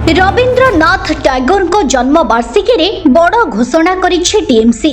रवींद्रनाथ टैगोर जन्मवार्षिकी में बड़ घोषणा करिछि टीएमसी।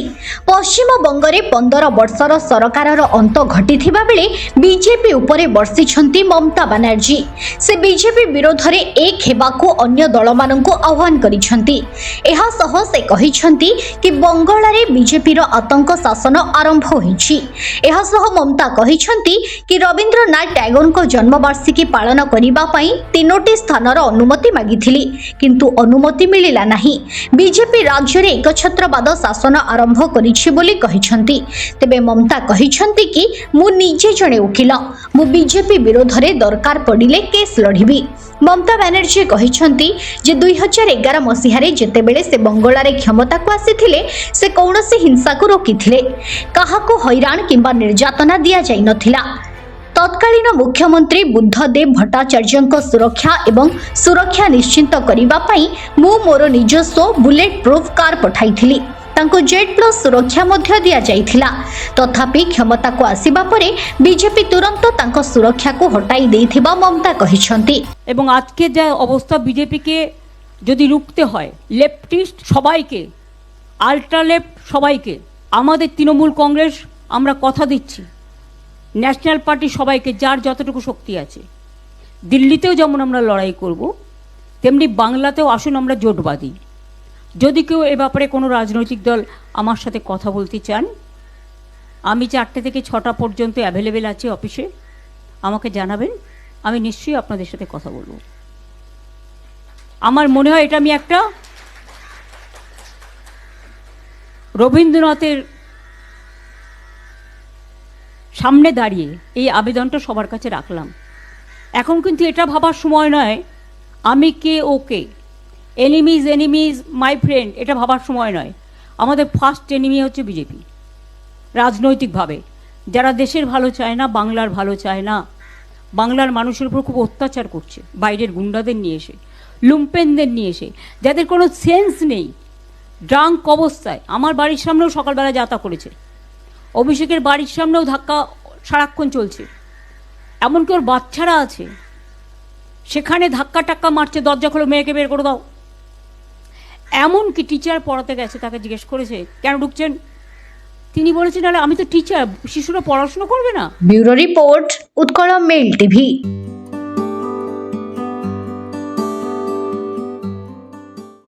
पश्चिमबंग में 15 वर्षर सरकार अंत घटी बेले बीजेपी उपरे बर्षिछंती ममता बनर्जी। से बीजेपी विरोध में एक हेबाकू अन्य दल माननकु आह्वान करिछंती। एहा सह से कहिछंती कि बंगाल में बीजेपी आतंक शासन आरंभ होइछि। एहा सह ममता कहिछंती कि रवींद्रनाथ टैगोर जन्मवार्षिकी पालन करिबा पई 3टी स्थानर अनुमति मागिथिली, किंतु अनुमति मिलिला नहीं। बीजेपी राज्य में एकछत्रवाद शासन आरंभ करिछि बोली कहिछंती। तेबे ममता कहिछंती कि मु निजे जणे वकील, मु बीजेपी विरोध में दरकार पड़िले केस लढ़िबी। ममता बनर्जी कहिछंती जे 2011 मसीहारे जेतेबेले से बंगाल रे क्षमता को आसीथिले से कौनसी हिंसा को रोकिथिले, काहाको हैरान किंबा निर्यातना दिया जाई नथिला। तत्कालीन मुख्यमंत्री बुद्धदेव भट्टाचार्य सुरक्षा एवं सुरक्षा निश्चिंत करने पाई मु मोर निजस्व बुलेट प्रूफ कार पठाइथिली। तांको जेट प्लस सुरक्षा मध्य दिया जाइथिला। तथापि क्षमता को आसीबा परे बीजेपी तुरंत तांको सुरक्षा को हटाई देइथिबा ममता कहिछंती। एवं आज के जे अवस्था बीजेपी के यदि रुकते हय, लेफ्टिस्ट सबाइके, आल्ट्रा लेफ्ट सबाइके, आमादेर तृणमूल कांग्रेस आमरा कथा दिচ্ছি, ন্যাশনাল পার্টি সবাইকে যার যতটুকু শক্তি আছে, দিল্লিতেও যেমন আমরা লড়াই করব তেমনি বাংলাতেও আসুন আমরা জোটবাদী। যদি কেউ এ ব্যাপারে কোনো রাজনৈতিক দল আমার সাথে কথা বলতে চান, আমি 4টে থেকে 6টা পর্যন্ত অ্যাভেলেবেল আছি অফিসে, আমাকে জানাবেন, আমি নিশ্চয়ই আপনাদের সাথে কথা বলবো। আমার মনে হয় এটা আমি একটা রবীন্দ্রনাথের সামনে দাঁড়িয়ে এই আবেদনটা সবার কাছে রাখলাম। এখন কিন্তু এটা ভাবার সময় নয় আমি কে ওকে, এনিমিজ মাই ফ্রেন্ড, এটা ভাবার সময় নয়। আমাদের ফার্স্ট এনিমি হচ্ছে বিজেপি। রাজনৈতিকভাবে যারা দেশের ভালো চায় না, বাংলার ভালো চায় না, বাংলার মানুষের উপর খুব অত্যাচার করছে, বাইরের গুন্ডাদের নিয়ে এসে, লুম্পেনদের নিয়ে এসে, যাদের কোনো সেন্স নেই, ড্রাঙ্ক অবস্থায় আমার বাড়ির সামনেও সকালবেলা যাতা করেছে। অভিষেকের বাড়ির সামনেও ধাক্কা সারাক্ষণ চলছে, এমনকি ওর বাচ্চারা আছে, সেখানে ধাক্কা টাক্কা মারছে, দরজা খোলো, মেয়েকে বের করে দাও। এমনকি টিচার পড়াতে গেছে, তাকে জিজ্ঞেস করেছে কেন ঢুকছেন, তিনি বলেছেন আরে আমি তো টিচার, শিশুরা পড়াশোনা করবে না। Bureau report, Utkal mail TV.